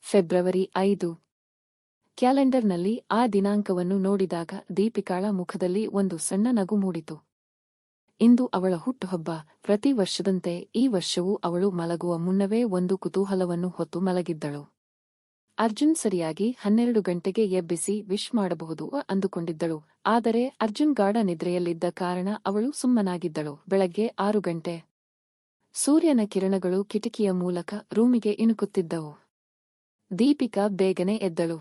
February 5. ಕ್ಯಾಲೆಂಡರ್ನಲ್ಲಿ ಆ ದಿನಾಂಕವನ್ನು ನೋಡಿದಾಗ ದೀಪಿಕಾಳ ಮುಖದಲ್ಲಿ ಒಂದು ಸಣ್ಣ ನಗು ಮೂಡಿತು. ಇಂದು ಅವಳ ಹುಟ್ಟುಹಬ್ಬ. ಪ್ರತಿ ವರ್ಷದಂತೆ ಈ ವರ್ಷವೂ ಅವಳು ಮಲಗುವ ಮುನ್ನವೇ ಒಂದು ಕುತೂಹಲವನ್ನು ಹೊತ್ತು ಮಲಗಿದ್ದಳು. ಅರ್ಜುನ್ ಸರಿಯಾಗಿ 12 ಗಂಟೆಗೆ ಎಬ್ಬಿಸಿ ವಿಶ್ ಮಾಡಬಹುದು ಅಂದುಕೊಂಡಿದ್ದಳು. ಆದರೆ ಅರ್ಜುನ್ ಗಾಢ ನಿದ್ರೆಯಲ್ಲಿದ್ದ ಕಾರಣ ಅವಳು ಸುಮ್ಮನಾಗಿದ್ದಳು. ಬೆಳಗ್ಗೆ 6 ಗಂಟೆ. ಸೂರ್ಯನ ಕಿರಣಗಳು ಕಿಟಕಿಯ ಮೂಲಕ ರೂಮಿಗೆ ಇಣುಕುತ್ತಿದ್ದವು. ದೀಪಿಕಾ ಬೇಗನೆ ಎದ್ದಳು.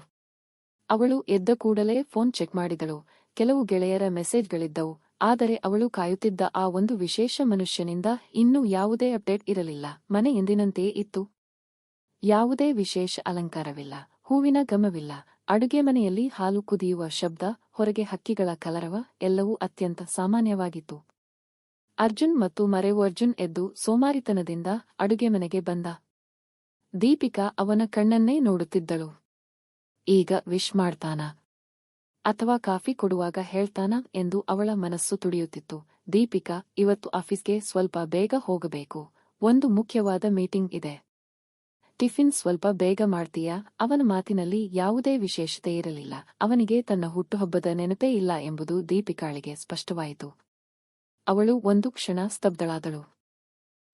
ಅವಳು ಎದ್ದ ಕೂಡಲೇ ಫೋನ್ ಚೆಕ್ ಮಾಡಿದಳು. ಕೆಲವು ಗೆಳೆಯರ ಮೆಸೇಜ್ಗಳಿದ್ದವು. ಆದರೆ ಅವಳು ಕಾಯುತ್ತಿದ್ದ ಆ ಒಂದು ವಿಶೇಷ ಮನುಷ್ಯನಿಂದ ಇನ್ನೂ ಯಾವುದೇ ಅಪ್ಡೇಟ್ ಇರಲಿಲ್ಲ. ಮನೆ ಎಂದಿನಂತೆಯೇ ಇತ್ತು. ಯಾವುದೇ ವಿಶೇಷ ಅಲಂಕಾರವಿಲ್ಲ, ಹೂವಿನ ಘಮವಿಲ್ಲ. ಅಡುಗೆ ಮನೆಯಲ್ಲಿ ಹಾಲು ಕುದಿಯುವ ಶಬ್ದ, ಹೊರಗೆ ಹಕ್ಕಿಗಳ ಕಲರವ, ಎಲ್ಲವೂ ಅತ್ಯಂತ ಸಾಮಾನ್ಯವಾಗಿತ್ತು. ಅರ್ಜುನ್ ಮತ್ತು ಮರೆವು. ಅರ್ಜುನ್ ಎದ್ದು ಸೋಮಾರಿತನದಿಂದ ಅಡುಗೆ ಮನೆಗೆ ಬಂದ. ದೀಪಿಕಾ ಅವನ ಕಣ್ಣನ್ನೇ ನೋಡುತ್ತಿದ್ದಳು. ಈಗ ವಿಶ್ ಮಾಡ್ತಾನಾ ಅಥವಾ ಕಾಫಿ ಕೊಡುವಾಗ ಹೇಳ್ತಾನಾ ಎಂದು ಅವಳ ಮನಸ್ಸು ತುಡಿಯುತ್ತಿತ್ತು. ದೀಪಿಕಾ, ಇವತ್ತು ಆಫೀಸ್ಗೆ ಸ್ವಲ್ಪ ಬೇಗ ಹೋಗಬೇಕು. ಒಂದು ಮುಖ್ಯವಾದ ಮೀಟಿಂಗ್ ಇದೆ. ಟಿಫಿನ್ ಸ್ವಲ್ಪ ಬೇಗ ಮಾಡ್ತೀಯಾ? ಅವನ ಮಾತಿನಲ್ಲಿ ಯಾವುದೇ ವಿಶೇಷತೆ ಇರಲಿಲ್ಲ. ಅವನಿಗೆ ತನ್ನ ಹುಟ್ಟುಹಬ್ಬದ ನೆನಪೇ ಇಲ್ಲ ಎಂಬುದು ದೀಪಿಕಾಳಿಗೆ ಸ್ಪಷ್ಟವಾಯಿತು. ಅವಳು ಒಂದು ಕ್ಷಣ ಸ್ತಬ್ಧಳಾದಳು.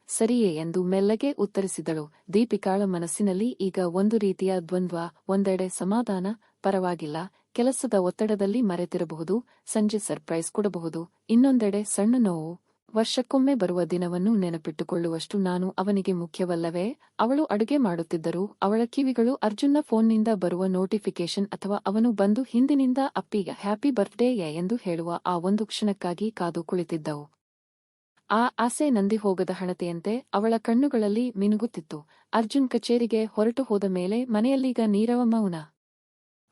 ಸರಿಯೇ ಎಂದು ಮೆಲ್ಲಗೆ ಉತ್ತರಿಸಿದಳು. ದೀಪಿಕಾಳ ಮನಸ್ಸಿನಲ್ಲಿ ಈಗ ಒಂದು ರೀತಿಯ ದ್ವಂದ್ವ. ಒಂದೆಡೆ ಸಮಾಧಾನ, ಪರವಾಗಿಲ್ಲ, ಕೆಲಸದ ಒತ್ತಡದಲ್ಲಿ ಮರೆತಿರಬಹುದು, ಸಂಜೆ ಸರ್ಪ್ರೈಸ್ ಕೊಡಬಹುದು. ಇನ್ನೊಂದೆಡೆ ಸಣ್ಣ ನೋವು, ವರ್ಷಕ್ಕೊಮ್ಮೆ ಬರುವ ದಿನವನ್ನು ನೆನಪಿಟ್ಟುಕೊಳ್ಳುವಷ್ಟು ನಾನು ಅವನಿಗೆ ಮುಖ್ಯವಲ್ಲವೇ? ಅವಳು ಅಡುಗೆ ಮಾಡುತ್ತಿದ್ದರೂ ಅವಳ ಕಿವಿಗಳು ಅರ್ಜುನ್ನ ಫೋನ್ನಿಂದ ಬರುವ ನೋಟಿಫಿಕೇಶನ್ ಅಥವಾ ಅವನು ಬಂದು ಹಿಂದಿನಿಂದ ಅಪ್ಪಿಗೆ ಹ್ಯಾಪಿ ಬರ್ತ್ಡೇ ಎಂದು ಹೇಳುವ ಆ ಒಂದು ಕ್ಷಣಕ್ಕಾಗಿ ಕಾದು ಕುಳಿತಿದ್ದವು. ಆ ಆಸೆ ನಂದಿ ಹೋಗದ ಹಣತೆಯಂತೆ ಅವಳ ಕಣ್ಣುಗಳಲ್ಲಿ ಮಿನುಗುತ್ತಿತ್ತು. ಅರ್ಜುನ್ ಕಚೇರಿಗೆ ಹೊರಟು ಹೋದ ಮೇಲೆ ಮನೆಯಲ್ಲೀಗ ನೀರವ ಮೌನ.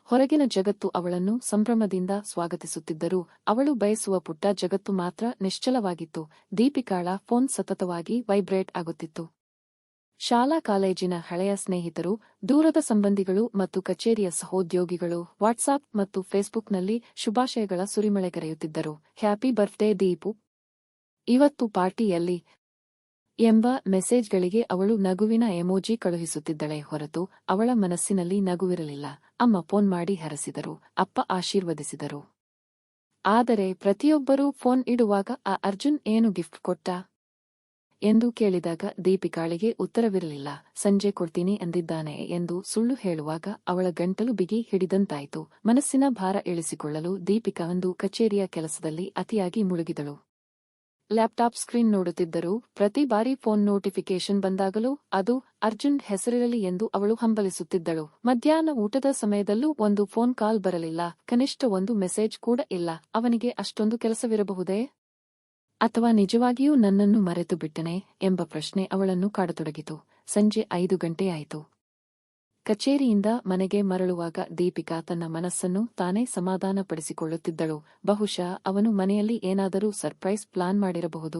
ಹೊರಗಿನ ಜಗತ್ತು ಅವಳನ್ನು ಸಂಭ್ರಮದಿಂದ ಸ್ವಾಗತಿಸುತ್ತಿದ್ದರೂ ಅವಳು ಬಯಸುವ ಪುಟ್ಟ ಜಗತ್ತು ಮಾತ್ರ ನಿಶ್ಚಲವಾಗಿತ್ತು. ದೀಪಿಕಾಳ ಫೋನ್ ಸತತವಾಗಿ ವೈಬ್ರೇಟ್ ಆಗುತ್ತಿತ್ತು. ಶಾಲಾ ಕಾಲೇಜಿನ ಹಳೆಯ ಸ್ನೇಹಿತರು, ದೂರದ ಸಂಬಂಧಿಗಳು ಮತ್ತು ಕಚೇರಿಯ ಸಹೋದ್ಯೋಗಿಗಳು ವಾಟ್ಸಾಪ್ ಮತ್ತು ಫೇಸ್ಬುಕ್ನಲ್ಲಿ ಶುಭಾಶಯಗಳ ಸುರಿಮಳೆಗರೆಯುತ್ತಿದ್ದರು. ಹ್ಯಾಪಿ ಬರ್ತ್ಡೇ ದೀಪು, ಇವತ್ತು ಪಾರ್ಟಿಯಲ್ಲಿ ಎಂಬ ಮೆಸೇಜ್ಗಳಿಗೆ ಅವಳು ನಗುವಿನ ಎಮೋಜಿ ಕಳುಹಿಸುತ್ತಿದ್ದಳೆ ಹೊರತು ಅವಳ ಮನಸ್ಸಿನಲ್ಲಿ ನಗುವಿರಲಿಲ್ಲ. ಅಮ್ಮ ಫೋನ್ ಮಾಡಿ ಹರಸಿದರು, ಅಪ್ಪ ಆಶೀರ್ವದಿಸಿದರು. ಆದರೆ ಪ್ರತಿಯೊಬ್ಬರೂ ಫೋನ್ ಇಡುವಾಗ ಆ ಅರ್ಜುನ್ ಏನು ಗಿಫ್ಟ್ ಕೊಟ್ಟ ಎಂದು ಕೇಳಿದಾಗ ದೀಪಿಕಾಳಿಗೆ ಉತ್ತರವಿರಲಿಲ್ಲ. ಸಂಜೆ ಕೊಡ್ತೀನಿ ಅಂದಿದ್ದಾನೆ ಎಂದು ಸುಳ್ಳು ಹೇಳುವಾಗ ಅವಳ ಗಂಟಲು ಬಿಗಿ ಹಿಡಿದಂತಾಯಿತು. ಮನಸ್ಸಿನ ಭಾರ ಇಳಿಸಿಕೊಳ್ಳಲು ದೀಪಿಕಾ ಒಂದು ಕಚೇರಿಯ ಕೆಲಸದಲ್ಲಿ ಅತಿಯಾಗಿ ಮುಳುಗಿದಳು. ಲ್ಯಾಪ್ಟಾಪ್ ಸ್ಕ್ರೀನ್ ನೋಡುತ್ತಿದ್ದರೂ ಪ್ರತಿ ಬಾರಿ ಫೋನ್ ನೋಟಿಫಿಕೇಶನ್ ಬಂದಾಗಲೂ ಅದು ಅರ್ಜುನ್ ಹೆಸರಿರಲಿ ಎಂದು ಅವಳು ಹಂಬಲಿಸುತ್ತಿದ್ದಳು. ಮಧ್ಯಾಹ್ನ ಊಟದ ಸಮಯದಲ್ಲೂ ಒಂದು ಫೋನ್ ಕಾಲ್ ಬರಲಿಲ್ಲ. ಕನಿಷ್ಠ ಒಂದು ಮೆಸೇಜ್ ಕೂಡ ಇಲ್ಲ. ಅವನಿಗೆ ಅಷ್ಟೊಂದು ಕೆಲಸವಿರಬಹುದೇ? ಅಥವಾ ನಿಜವಾಗಿಯೂ ನನ್ನನ್ನು ಮರೆತು ಬಿಟ್ಟನೆ ಎಂಬ ಪ್ರಶ್ನೆ ಅವಳನ್ನು ಕಾಡತೊಡಗಿತು. ಸಂಜೆ 5 ಗಂಟೆಯಾಯಿತು. ಕಚೇರಿಯಿಂದ ಮನೆಗೆ ಮರಳುವಾಗ ದೀಪಿಕಾ ತನ್ನ ಮನಸ್ಸನ್ನು ತಾನೇ ಸಮಾಧಾನಪಡಿಸಿಕೊಳ್ಳುತ್ತಿದ್ದಳು. ಬಹುಶಃ ಅವನು ಮನೆಯಲ್ಲಿ ಏನಾದರೂ ಸರ್ಪ್ರೈಸ್ ಪ್ಲಾನ್ ಮಾಡಿರಬಹುದು.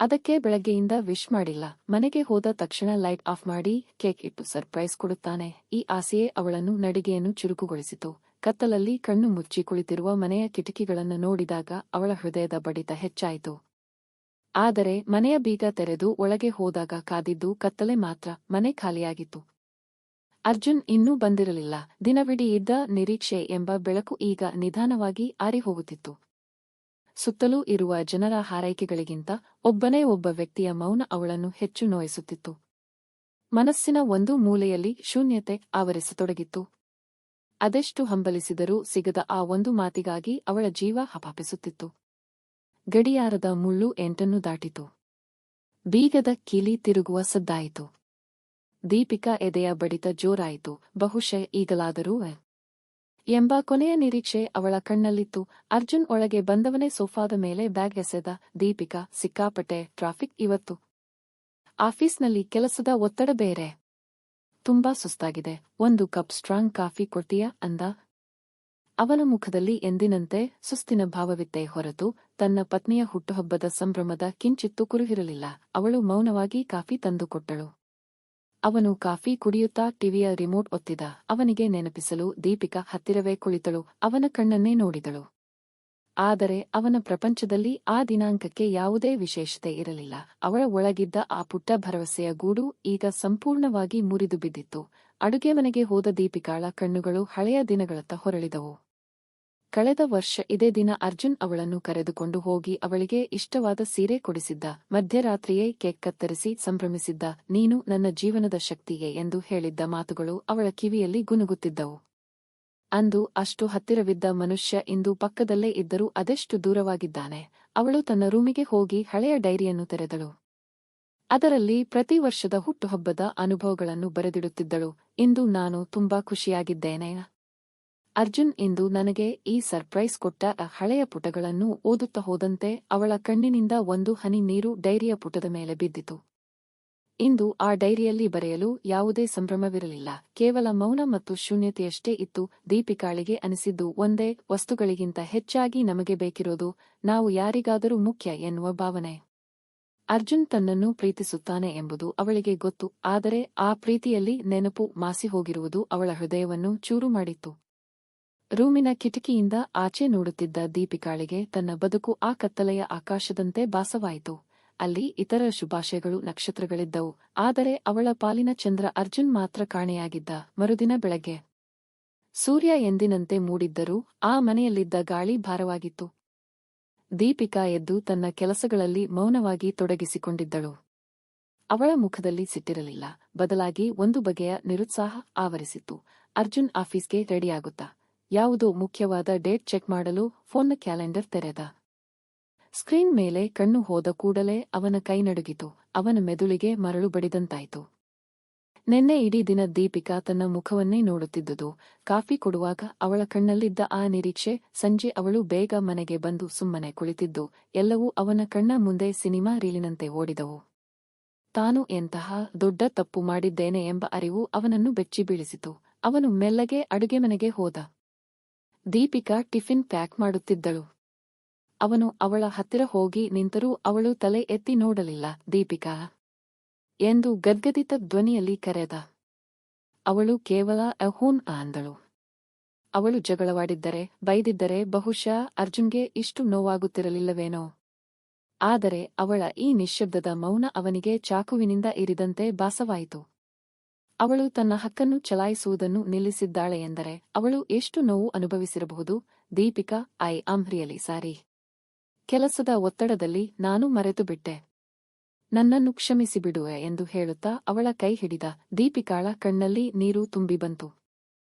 ಅದಕ್ಕೆ ಬೆಳಗ್ಗೆಯಿಂದ ವಿಶ್ ಮಾಡಿಲ್ಲ. ಮನೆಗೆ ಹೋದ ತಕ್ಷಣ ಲೈಟ್ ಆಫ್ ಮಾಡಿ ಕೇಕ್ ಇಟ್ಟು ಸರ್ಪ್ರೈಸ್ ಕೊಡುತ್ತಾನೆ. ಈ ಆಸೆಯೇ ಅವಳನ್ನು ನಡಿಗೆಯನ್ನು ಚುರುಕುಗೊಳಿಸಿತು. ಕತ್ತಲಲ್ಲಿ ಕಣ್ಣು ಮುಚ್ಚಿ ಕುಳಿತಿರುವ ಮನೆಯ ಕಿಟಕಿಗಳನ್ನು ನೋಡಿದಾಗ ಅವಳ ಹೃದಯದ ಬಡಿತ ಹೆಚ್ಚಾಯಿತು. ಆದರೆ ಮನೆಯ ಬೀಗ ತೆರೆದು ಒಳಗೆ ಹೋದಾಗ ಕಾದಿದ್ದು ಕತ್ತಲೆ ಮಾತ್ರ. ಮನೆ ಖಾಲಿಯಾಗಿತ್ತು. ಅರ್ಜುನ್ ಇನ್ನೂ ಬಂದಿರಲಿಲ್ಲ. ದಿನವಿಡೀ ಇದ್ದ ನಿರೀಕ್ಷೆ ಎಂಬ ಬೆಳಕು ಈಗ ನಿಧಾನವಾಗಿ ಆರಿಹೋಗುತ್ತಿತ್ತು. ಸುತ್ತಲೂ ಇರುವ ಜನರ ಹಾರೈಕೆಗಳಿಗಿಂತ ಒಬ್ಬನೇ ಒಬ್ಬ ವ್ಯಕ್ತಿಯ ಮೌನ ಅವಳನ್ನು ಹೆಚ್ಚು ನೋಯಿಸುತ್ತಿತ್ತು. ಮನಸ್ಸಿನ ಒಂದು ಮೂಲೆಯಲ್ಲಿ ಶೂನ್ಯತೆ ಆವರಿಸತೊಡಗಿತ್ತು. ಅದೆಷ್ಟು ಹಂಬಲಿಸಿದರೂ ಸಿಗದ ಆ ಒಂದು ಮಾತಿಗಾಗಿ ಅವಳ ಜೀವ ಹಪಾಪಿಸುತ್ತಿತ್ತು. ಗಡಿಯಾರದ ಮುಳ್ಳು 8 ದಾಟಿತು. ಬೀಗದ ಕೀಲಿ ತಿರುಗುವ ಸದ್ದಾಯಿತು. ದೀಪಿಕಾ ಎದೆಯ ಬಡಿತ ಜೋರಾಯಿತು. ಬಹುಶಃ ಈಗಲಾದರೂ ಎಂಬ ಕೊನೆಯ ನಿರೀಕ್ಷೆ ಅವಳ ಕಣ್ಣಲ್ಲಿತ್ತು. ಅರ್ಜುನ್ ಒಳಗೆ ಬಂದವನೇ ಸೋಫಾದ ಮೇಲೆ ಬ್ಯಾಗ್ ಎಸೆದ. ದೀಪಿಕಾ, ಸಿಕ್ಕಾಪಟ್ಟೆ ಟ್ರಾಫಿಕ್ ಇವತ್ತು. ಆಫೀಸ್ನಲ್ಲಿ ಕೆಲಸದ ಒತ್ತಡ ಬೇರೆ. ತುಂಬಾ ಸುಸ್ತಾಗಿದೆ. ಒಂದು ಕಪ್ ಸ್ಟ್ರಾಂಗ್ ಕಾಫಿ ಕೊಡ್ತೀಯಾ ಅಂದ. ಅವನ ಮುಖದಲ್ಲಿ ಎಂದಿನಂತೆ ಸುಸ್ತಿನ ಭಾವವಿತ್ತೇ ಹೊರತು ತನ್ನ ಪತ್ನಿಯ ಹುಟ್ಟುಹಬ್ಬದ ಸಂಭ್ರಮದ ಕಿಂಚಿತ್ತೂ ಕುರುಹಿರಲಿಲ್ಲ. ಅವಳು ಮೌನವಾಗಿ ಕಾಫಿ ತಂದುಕೊಟ್ಟಳು. ಅವನು ಕಾಫಿ ಕುಡಿಯುತ್ತಾ ಟಿವಿಯ ರಿಮೋಟ್ ಒತ್ತಿದ. ಅವನಿಗೆ ನೆನಪಿಸಲು ದೀಪಿಕಾ ಹತ್ತಿರವೇ ಕುಳಿತಳು. ಅವನ ಕಣ್ಣನ್ನೇ ನೋಡಿದಳು. ಆದರೆ ಅವನ ಪ್ರಪಂಚದಲ್ಲಿ ಆ ದಿನಾಂಕಕ್ಕೆ ಯಾವುದೇ ವಿಶೇಷತೆ ಇರಲಿಲ್ಲ. ಅವಳ ಒಳಗಿದ್ದ ಆ ಪುಟ್ಟ ಭರವಸೆಯ ಗೂಡು ಈಗ ಸಂಪೂರ್ಣವಾಗಿ ಮುರಿದು ಬಿದ್ದಿತ್ತು. ಅಡುಗೆಮನೆಗೆ ಹೋದ ದೀಪಿಕಾಳ ಕಣ್ಣುಗಳು ಹಳೆಯ ದಿನಗಳತ್ತ ಹೊರಳಿದವು. ಕಳೆದ ವರ್ಷ ಇದೇ ದಿನ ಅರ್ಜುನ್ ಅವಳನ್ನು ಕರೆದುಕೊಂಡು ಹೋಗಿ ಅವಳಿಗೆ ಇಷ್ಟವಾದ ಸೀರೆ ಕೊಡಿಸಿದ್ದ, ಮಧ್ಯರಾತ್ರಿಯೇ ಕೇಕ್ ಕತ್ತರಿಸಿ ಸಂಭ್ರಮಿಸಿದ್ದ, ನೀನು ನನ್ನ ಜೀವನದ ಶಕ್ತಿಯೇ ಎಂದು ಹೇಳಿದ್ದ ಮಾತುಗಳು ಅವಳ ಕಿವಿಯಲ್ಲಿ ಗುನುಗುತ್ತಿದ್ದವು. ಅಂದು ಅಷ್ಟು ಹತ್ತಿರವಿದ್ದ ಮನುಷ್ಯ ಇಂದು ಪಕ್ಕದಲ್ಲೇ ಇದ್ದರೂ ಅದೆಷ್ಟು ದೂರವಾಗಿದ್ದಾನೆ. ಅವಳು ತನ್ನ ರೂಮಿಗೆ ಹೋಗಿ ಹಳೆಯ ಡೈರಿಯನ್ನು ತೆರೆದಳು. ಅದರಲ್ಲಿ ಪ್ರತಿ ವರ್ಷದ ಹುಟ್ಟುಹಬ್ಬದ ಅನುಭವಗಳನ್ನು ಬರೆದಿಡುತ್ತಿದ್ದಳು. ಇಂದು ನಾನು ತುಂಬಾ ಖುಷಿಯಾಗಿದ್ದೇನೆ. ಅರ್ಜುನ್ ಇಂದು ನನಗೆ ಈ ಸರ್ಪ್ರೈಸ್ ಕೊಟ್ಟ. ಹಳೆಯ ಪುಟಗಳನ್ನು ಓದುತ್ತಾ ಹೋದಂತೆ ಅವಳ ಕಣ್ಣಿನಿಂದ ಒಂದು ಹನಿ ನೀರು ಡೈರಿಯ ಪುಟದ ಮೇಲೆ ಬಿದ್ದಿತು. ಇಂದು ಆ ಡೈರಿಯಲ್ಲಿ ಬರೆಯಲು ಯಾವುದೇ ಸಂಭ್ರಮವಿರಲಿಲ್ಲ, ಕೇವಲ ಮೌನ ಮತ್ತು ಶೂನ್ಯತೆಯಷ್ಟೇ ಇತ್ತು. ದೀಪಿಕಾಳಿಗೆ ಅನಿಸಿದ್ದು ಒಂದೇ, ವಸ್ತುಗಳಿಗಿಂತ ಹೆಚ್ಚಾಗಿ ನಮಗೆ ಬೇಕಿರೋದು ನಾವು ಯಾರಿಗಾದರೂ ಮುಖ್ಯ ಎನ್ನುವ ಭಾವನೆ. ಅರ್ಜುನ್ ತನ್ನನ್ನು ಪ್ರೀತಿಸುತ್ತಾನೆ ಎಂಬುದು ಅವಳಿಗೆ ಗೊತ್ತು, ಆದರೆ ಆ ಪ್ರೀತಿಯಲ್ಲಿ ನೆನಪು ಮಾಸಿಹೋಗಿರುವುದು ಅವಳ ಹೃದಯವನ್ನು ಚೂರು ಮಾಡಿತ್ತು. ರೂಮಿನ ಕಿಟಕಿಯಿಂದ ಆಚೆ ನೋಡುತ್ತಿದ್ದ ದೀಪಿಕಾಳಿಗೆ ತನ್ನ ಬದುಕು ಆ ಕತ್ತಲೆಯ ಆಕಾಶದಂತೆ ಭಾಸವಾಯಿತು. ಅಲ್ಲಿ ಇತರ ಶುಭಾಶಯಗಳು, ನಕ್ಷತ್ರಗಳಿದ್ದವು, ಆದರೆ ಅವಳ ಪಾಲಿನ ಚಂದ್ರ ಅರ್ಜುನ್ ಮಾತ್ರ ಕಾಣೆಯಾಗಿದ್ದ. ಮರುದಿನ ಬೆಳಗ್ಗೆ ಸೂರ್ಯ ಎಂದಿನಂತೆ ಮೂಡಿದ್ದರೂ ಆ ಮನೆಯಲ್ಲಿದ್ದ ಗಾಳಿ ಭಾರವಾಗಿತ್ತು. ದೀಪಿಕಾ ಎದ್ದು ತನ್ನ ಕೆಲಸಗಳಲ್ಲಿ ಮೌನವಾಗಿ ತೊಡಗಿಸಿಕೊಂಡಿದ್ದಳು. ಅವಳ ಮುಖದಲ್ಲಿ ಸಿಟ್ಟಿರಲಿಲ್ಲ, ಬದಲಾಗಿ ಒಂದು ಬಗೆಯ ನಿರುತ್ಸಾಹ ಆವರಿಸಿತ್ತು. ಅರ್ಜುನ್ ಆಫೀಸ್ಗೆ ರೆಡಿಯಾಗುತ್ತಾ ಯಾವುದೋ ಮುಖ್ಯವಾದ ಡೇಟ್ ಚೆಕ್ ಮಾಡಲು ಫೋನ್ನ ಕ್ಯಾಲೆಂಡರ್ ತೆರೆದ. ಸ್ಕ್ರೀನ್ ಮೇಲೆ ಕಣ್ಣು ಹೋದ ಕೂಡಲೇ ಅವನ ಕೈ ನಡುಗಿತು, ಅವನ ಮೆದುಳಿಗೆ ಮರಳು ಬಡಿದಂತಾಯಿತು. ನಿನ್ನೆ ಇಡೀ ದಿನ ದೀಪಿಕಾ ತನ್ನ ಮುಖವನ್ನೇ ನೋಡುತ್ತಿದ್ದುದು. ಕಾಫಿ ಕೊಡುವಾಗ ಅವಳ ಕಣ್ಣಲ್ಲಿದ್ದ ಆ ನಿರೀಕ್ಷೆ, ಸಂಜೆ ಅವಳು ಬೇಗ ಮನೆಗೆ ಬಂದು ಸುಮ್ಮನೆ ಕುಳಿತಿದ್ದು, ಎಲ್ಲವೂ ಅವನ ಕಣ್ಣ ಮುಂದೆ ಸಿನಿಮಾ ರೀಲಿನಂತೆ ಓಡಿದವು. ತಾನು ಎಂತಹ ದೊಡ್ಡ ತಪ್ಪು ಮಾಡಿದ್ದೇನೆ ಎಂಬ ಅರಿವು ಅವನನ್ನು ಬೆಚ್ಚಿ ಬೀಳಿಸಿತು. ಅವನು ಮೆಲ್ಲಗೆ ಅಡುಗೆಮನೆಗೆ ಹೋದ. ದೀಪಿಕಾ ಟಿಫಿನ್ ಪ್ಯಾಕ್ ಮಾಡುತ್ತಿದ್ದಳು. ಅವನು ಅವಳ ಹತ್ತಿರ ಹೋಗಿ ನಿಂತರೂ ಅವಳು ತಲೆ ಎತ್ತಿ ನೋಡಲಿಲ್ಲ. ದೀಪಿಕಾ ಎಂದು ಗದ್ಗದಿತ ಧ್ವನಿಯಲ್ಲಿ ಕರೆದ. ಅವಳು ಕೇವಲ ಹೂನ್ ಅಂದಳು. ಅವಳು ಜಗಳವಾಡಿದ್ದರೆ, ಬೈದಿದ್ದರೆ ಬಹುಶಃ ಅರ್ಜುನ್ಗೆ ಇಷ್ಟು ನೋವಾಗುತ್ತಿರಲಿಲ್ಲವೇನೋ. ಆದರೆ ಅವಳ ಈ ನಿಶ್ಶಬ್ದದ ಮೌನ ಅವನಿಗೆ ಚಾಕುವಿನಿಂದ ಇರಿದಂತೆ ಭಾಸವಾಯಿತು. ಅವಳು ತನ್ನ ಹಕ್ಕನ್ನು ಚಲಾಯಿಸುವುದನ್ನು ನಿಲ್ಲಿಸಿದ್ದಾಳೆ ಎಂದರೆ ಅವಳು ಎಷ್ಟು ನೋವು ಅನುಭವಿಸಿರಬಹುದು. Deepika, I am really sorry. ಕೆಲಸದ ಒತ್ತಡದಲ್ಲಿ ನಾನು ಮರೆತುಬಿಟ್ಟೆ. ನನ್ನನ್ನು ಕ್ಷಮಿಸಿಬಿಡುವೆ ಎಂದು ಹೇಳುತ್ತಾ ಅವಳ ಕೈ ಹಿಡಿದ. ದೀಪಿಕಾಳ ಕಣ್ಣಲ್ಲಿ ನೀರು ತುಂಬಿ ಬಂತು.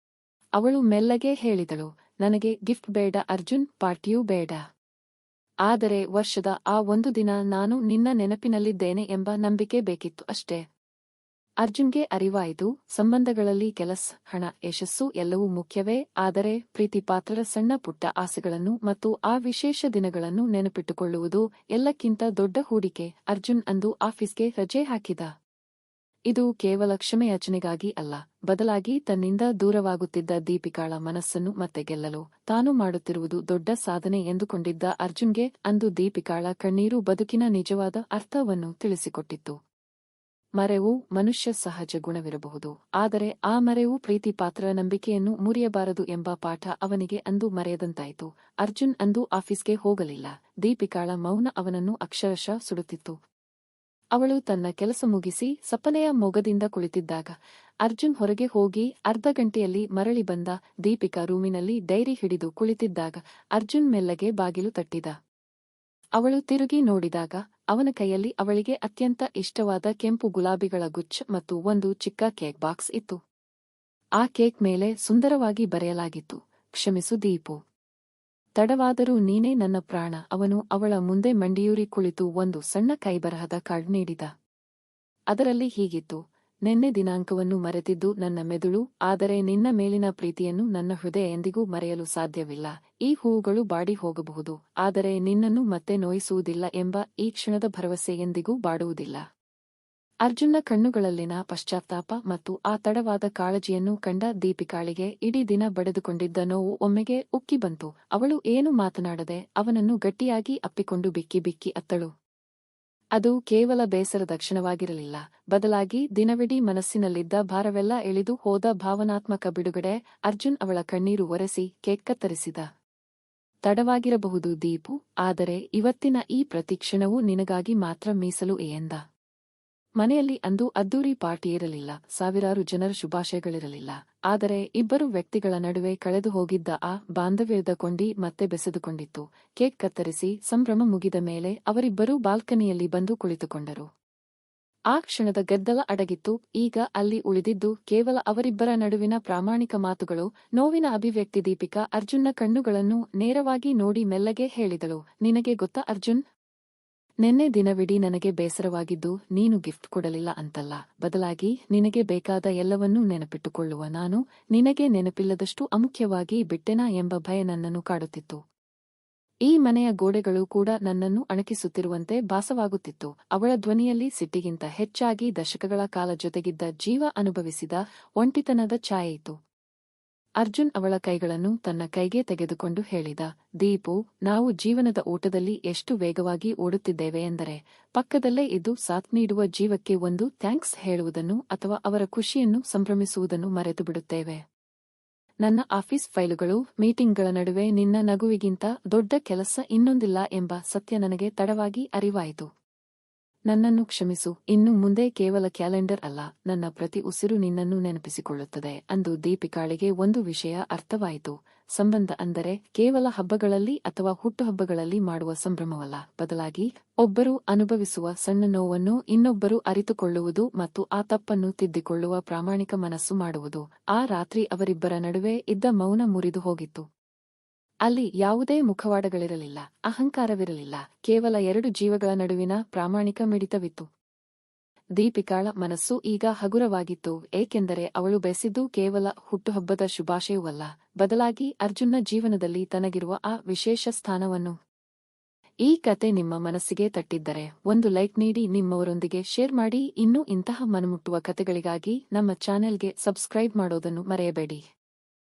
ಅವಳು ಮೆಲ್ಲಗೆ ಹೇಳಿದಳು, ನನಗೆ ಗಿಫ್ಟ್ ಬೇಡ ಅರ್ಜುನ್, ಪಾರ್ಟಿಯೂ ಬೇಡ. ಆದರೆ ವರ್ಷದ ಆ ಒಂದು ದಿನ ನಾನು ನಿನ್ನ ನೆನಪಿನಲ್ಲಿದ್ದೇನೆ ಎಂಬ ನಂಬಿಕೆ ಬೇಕಿತ್ತು ಅಷ್ಟೇ. ಅರ್ಜುನ್ಗೆ ಅರಿವಾಯಿತು, ಸಂಬಂಧಗಳಲ್ಲಿ ಕೆಲಸ, ಹಣ, ಯಶಸ್ಸು ಎಲ್ಲವೂ ಮುಖ್ಯವೇ, ಆದರೆ ಪ್ರೀತಿಪಾತ್ರರ ಸಣ್ಣ ಪುಟ್ಟ ಆಸೆಗಳನ್ನು ಮತ್ತು ಆ ವಿಶೇಷ ದಿನಗಳನ್ನು ನೆನಪಿಟ್ಟುಕೊಳ್ಳುವುದು ಎಲ್ಲಕ್ಕಿಂತ ದೊಡ್ಡ ಹೂಡಿಕೆ. ಅರ್ಜುನ್ ಅಂದು ಆಫೀಸ್ಗೆ ರಜೆ ಹಾಕಿದ. ಇದು ಕೇವಲ ಕ್ಷಮೆಯಾಚನೆಗಾಗಿ ಅಲ್ಲ, ಬದಲಾಗಿ ತನ್ನಿಂದ ದೂರವಾಗುತ್ತಿದ್ದ ದೀಪಿಕಾಳ ಮನಸ್ಸನ್ನು ಮತ್ತೆ ಗೆಲ್ಲಲು ತಾನು ಮಾಡುತ್ತಿರುವುದು ದೊಡ್ಡ ಸಾಧನೆ ಎಂದುಕೊಂಡಿದ್ದ ಅರ್ಜುನ್ಗೆ ಅಂದು ದೀಪಿಕಾಳ ಕಣ್ಣೀರು ಬದುಕಿನ ನಿಜವಾದ ಅರ್ಥವನ್ನು ತಿಳಿಸಿಕೊಟ್ಟಿತ್ತು. ಮರೆವು ಮನುಷ್ಯ ಸಹಜ ಗುಣವಿರಬಹುದು, ಆದರೆ ಆ ಮರೆವು ಪ್ರೀತಿಪಾತ್ರರ ನಂಬಿಕೆಯನ್ನು ಮುರಿಯಬಾರದು ಎಂಬ ಪಾಠ ಅವನಿಗೆ ಅಂದು ಮರೆಯದಂತಾಯಿತು. ಅರ್ಜುನ್ ಅಂದು ಆಫೀಸ್ಗೆ ಹೋಗಲಿಲ್ಲ. ದೀಪಿಕಾಳ ಮೌನ ಅವನನ್ನು ಅಕ್ಷರಶಃ ಸುಡುತ್ತಿತ್ತು. ಅವಳು ತನ್ನ ಕೆಲಸ ಮುಗಿಸಿ ಸಪ್ಪನೆಯ ಮೊಗದಿಂದ ಕುಳಿತಿದ್ದಾಗ ಅರ್ಜುನ್ ಹೊರಗೆ ಹೋಗಿ ಅರ್ಧ ಗಂಟೆಯಲ್ಲಿ ಮರಳಿ ಬಂದ. ದೀಪಿಕಾ ರೂಮಿನಲ್ಲಿ ಡೈರಿ ಹಿಡಿದು ಕುಳಿತಿದ್ದಾಗ ಅರ್ಜುನ್ ಮೆಲ್ಲಗೆ ಬಾಗಿಲು ತಟ್ಟಿದ. ಅವಳು ತಿರುಗಿ ನೋಡಿದಾಗ ಅವನ ಕೈಯಲ್ಲಿ ಅವಳಿಗೆ ಅತ್ಯಂತ ಇಷ್ಟವಾದ ಕೆಂಪು ಗುಲಾಬಿಗಳ ಗುಚ್ಛ ಮತ್ತು ಒಂದು ಚಿಕ್ಕ ಕೇಕ್ ಬಾಕ್ಸ್ ಇತ್ತು. ಆ ಕೇಕ್ ಮೇಲೆ ಸುಂದರವಾಗಿ ಬರೆಯಲಾಗಿತ್ತು, ಕ್ಷಮಿಸು ದೀಪು, ತಡವಾದರೂ ನೀನೇ ನನ್ನ ಪ್ರಾಣ. ಅವನು ಅವಳ ಮುಂದೆ ಮಂಡಿಯೂರಿ ಕುಳಿತು ಒಂದು ಸಣ್ಣ ಕೈಬರಹದ ಕಾರ್ಡ್ ನೀಡಿದ. ಅದರಲ್ಲಿ ಹೀಗಿತ್ತು, ನಿನ್ನೆ ದಿನಾಂಕವನ್ನು ಮರೆತಿದ್ದು ನನ್ನ ಮೆದುಳು, ಆದರೆ ನಿನ್ನ ಮೇಲಿನ ಪ್ರೀತಿಯನ್ನು ನನ್ನ ಹೃದಯ ಎಂದಿಗೂ ಮರೆಯಲು ಸಾಧ್ಯವಿಲ್ಲ. ಈ ಹೂವುಗಳು ಬಾಡಿ ಹೋಗಬಹುದು, ಆದರೆ ನಿನ್ನನ್ನು ಮತ್ತೆ ನೋಯಿಸುವುದಿಲ್ಲ ಎಂಬ ಈ ಕ್ಷಣದ ಭರವಸೆ ಎಂದಿಗೂ ಬಾಡುವುದಿಲ್ಲ. ಅರ್ಜುನ್ನ ಕಣ್ಣುಗಳಲ್ಲಿನ ಪಶ್ಚಾತ್ತಾಪ ಮತ್ತು ಆ ತಡವಾದ ಕಾಳಜಿಯನ್ನು ಕಂಡ ದೀಪಿಕಾಳಿಗೆ ಇಡೀ ದಿನ ಬಡಿದುಕೊಂಡಿದ್ದ ನೋವು ಒಮ್ಮೆಗೆ ಉಕ್ಕಿ ಬಂತು. ಅವಳು ಏನು ಮಾತನಾಡದೆ ಅವನನ್ನು ಗಟ್ಟಿಯಾಗಿ ಅಪ್ಪಿಕೊಂಡು ಬಿಕ್ಕಿ ಬಿಕ್ಕಿ ಅತ್ತಳು. ಅದು ಕೇವಲ ಬೇಸರದ ಕ್ಷಣವಾಗಿರಲಿಲ್ಲ, ಬದಲಾಗಿ ದಿನವಿಡೀ ಮನಸ್ಸಿನಲ್ಲಿದ್ದ ಭಾರವೆಲ್ಲ ಇಳಿದು ಹೋದ ಭಾವನಾತ್ಮಕ ಬಿಡುಗಡೆ. ಅರ್ಜುನ್ ಅವಳ ಕಣ್ಣೀರು ಒರೆಸಿ ಕೇಕ್ ಕತ್ತರಿಸಿದ. ತಡವಾಗಿರಬಹುದು ದೀಪು, ಆದರೆ ಇವತ್ತಿನ ಈ ಪ್ರತಿಕ್ಷಣವು ನಿನಗಾಗಿ ಮಾತ್ರ ಮೀಸಲು ಎಂದ. ಮನೆಯಲ್ಲಿ ಅಂದು ಅದ್ದೂರಿ ಪಾರ್ಟಿ ಇರಲಿಲ್ಲ, ಸಾವಿರಾರು ಜನರ ಶುಭಾಶಯಗಳಿರಲಿಲ್ಲ. ಆದರೆ ಇಬ್ಬರು ವ್ಯಕ್ತಿಗಳ ನಡುವೆ ಕಳೆದು ಹೋಗಿದ್ದ ಆ ಬಾಂಧವ್ಯದ ಕೊಂಡಿ ಮತ್ತೆ ಬೆಸೆದುಕೊಂಡಿತ್ತು. ಕೇಕ್ ಕತ್ತರಿಸಿ ಸಂಭ್ರಮ ಮುಗಿದ ಮೇಲೆ ಅವರಿಬ್ಬರೂ ಬಾಲ್ಕನಿಯಲ್ಲಿ ಬಂದು ಕುಳಿತುಕೊಂಡರು. ಆ ಕ್ಷಣದ ಗದ್ದಲ ಅಡಗಿತ್ತು. ಈಗ ಅಲ್ಲಿ ಉಳಿದಿದ್ದು ಕೇವಲ ಅವರಿಬ್ಬರ ನಡುವಿನ ಪ್ರಾಮಾಣಿಕ ಮಾತುಗಳು, ನೋವಿನ ಅಭಿವ್ಯಕ್ತಿ. ದೀಪಿಕಾ ಅರ್ಜುನ್ನ ಕಣ್ಣುಗಳನ್ನು ನೇರವಾಗಿ ನೋಡಿ ಮೆಲ್ಲಗೆ ಹೇಳಿದಳು, ನಿನಗೆ ಗೊತ್ತಾ ಅರ್ಜುನ್, ನೆನ್ನೆ ದಿನವಿಡೀ ನನಗೆ ಬೇಸರವಾಗಿದ್ದು ನೀನು ಗಿಫ್ಟ್ ಕೊಡಲಿಲ್ಲ ಅಂತಲ್ಲ, ಬದಲಾಗಿ ನಿನಗೆ ಬೇಕಾದ ಎಲ್ಲವನ್ನೂ ನೆನಪಿಟ್ಟುಕೊಳ್ಳುವ ನಾನು ನಿನಗೆ ನೆನಪಿಲ್ಲದಷ್ಟು ಅಮುಖ್ಯವಾಗಿ ಬಿಟ್ಟೆನಾ ಎಂಬ ಭಯ ನನ್ನನ್ನು ಕಾಡುತ್ತಿತ್ತು. ಈ ಮನೆಯ ಗೋಡೆಗಳು ಕೂಡ ನನ್ನನ್ನು ಅಣಕಿಸುತ್ತಿರುವಂತೆ ಭಾಸವಾಗುತ್ತಿತ್ತು. ಅವಳ ಧ್ವನಿಯಲ್ಲಿ ಸಿಟ್ಟಿಗಿಂತ ಹೆಚ್ಚಾಗಿ ದಶಕಗಳ ಕಾಲ ಜೊತೆಗಿದ್ದ ಜೀವ ಅನುಭವಿಸಿದ ಒಂಟಿತನದ ಛಾಯೆಯಿತು. ಅರ್ಜುನ್ ಅವಳ ಕೈಗಳನ್ನು ತನ್ನ ಕೈಗೆ ತೆಗೆದುಕೊಂಡು ಹೇಳಿದ, ದೀಪು, ನಾವು ಜೀವನದ ಓಟದಲ್ಲಿ ಎಷ್ಟು ವೇಗವಾಗಿ ಓಡುತ್ತಿದ್ದೇವೆ ಎಂದರೆ ಪಕ್ಕದಲ್ಲೇ ಇದ್ದು ಸಾಥ್ ನೀಡುವ ಜೀವಕ್ಕೆ ಒಂದು ಥ್ಯಾಂಕ್ಸ್ ಹೇಳುವುದನ್ನು ಅಥವಾ ಅವರ ಖುಷಿಯನ್ನು ಸಂಭ್ರಮಿಸುವುದನ್ನು ಮರೆತುಬಿಡುತ್ತೇವೆ. ನನ್ನ ಆಫೀಸ್ ಫೈಲುಗಳು, ಮೀಟಿಂಗ್ಗಳ ನಡುವೆ ನಿನ್ನ ನಗುವಿಗಿಂತ ದೊಡ್ಡ ಕೆಲಸ ಇನ್ನೊಂದಿಲ್ಲ ಎಂಬ ಸತ್ಯ ನನಗೆ ತಡವಾಗಿ ಅರಿವಾಯಿತು. ನನ್ನನ್ನು ಕ್ಷಮಿಸು. ಇನ್ನು ಮುಂದೆ ಕೇವಲ ಕ್ಯಾಲೆಂಡರ್ ಅಲ್ಲ, ನನ್ನ ಪ್ರತಿ ಉಸಿರು ನಿನ್ನನ್ನು ನೆನಪಿಸಿಕೊಳ್ಳುತ್ತದೆ. ಅಂದು ದೀಪಿಕಾಳಿಗೆ ಒಂದು ವಿಷಯ ಅರ್ಥವಾಯಿತು. ಸಂಬಂಧ ಅಂದರೆ ಕೇವಲ ಹಬ್ಬಗಳಲ್ಲಿ ಅಥವಾ ಹುಟ್ಟುಹಬ್ಬಗಳಲ್ಲಿ ಮಾಡುವ ಸಂಭ್ರಮವಲ್ಲ, ಬದಲಾಗಿ ಒಬ್ಬರು ಅನುಭವಿಸುವ ಸಣ್ಣ ನೋವನ್ನು ಇನ್ನೊಬ್ಬರು ಅರಿತುಕೊಳ್ಳುವುದು ಮತ್ತು ಆ ತಪ್ಪನ್ನು ತಿದ್ದಿಕೊಳ್ಳುವ ಪ್ರಾಮಾಣಿಕ ಮನಸ್ಸು ಮಾಡುವುದು. ಆ ರಾತ್ರಿ ಅವರಿಬ್ಬರ ನಡುವೆ ಇದ್ದ ಮೌನ ಮುರಿದು ಹೋಗಿತ್ತು. ಅಲ್ಲಿ ಯಾವುದೇ ಮುಖವಾಡಗಳಿರಲಿಲ್ಲ, ಅಹಂಕಾರವಿರಲಿಲ್ಲ, ಕೇವಲ ಎರಡು ಜೀವಗಳ ನಡುವಿನ ಪ್ರಾಮಾಣಿಕ ಮಿಡಿತವಿತ್ತು. ದೀಪಿಕಾಳ ಮನಸ್ಸು ಈಗ ಹಗುರವಾಗಿತ್ತು, ಏಕೆಂದರೆ ಅವಳು ಬಯಸಿದ್ದು ಕೇವಲ ಹುಟ್ಟುಹಬ್ಬದ ಶುಭಾಶಯವಲ್ಲ, ಬದಲಾಗಿ ಅರ್ಜುನ್ನ ಜೀವನದಲ್ಲಿ ತನಗಿರುವ ಆ ವಿಶೇಷ ಸ್ಥಾನವನ್ನು. ಈ ಕತೆ ನಿಮ್ಮ ಮನಸ್ಸಿಗೆ ತಟ್ಟಿದ್ದರೆ ಒಂದು ಲೈಕ್ ನೀಡಿ, ನಿಮ್ಮವರೊಂದಿಗೆ ಶೇರ್ ಮಾಡಿ. ಇನ್ನೂ ಇಂತಹ ಮನಮುಟ್ಟುವ ಕತೆಗಳಿಗಾಗಿ ನಮ್ಮ ಚಾನೆಲ್ಗೆ ಸಬ್ಸ್ಕ್ರೈಬ್ ಮಾಡೋದನ್ನು ಮರೆಯಬೇಡಿ.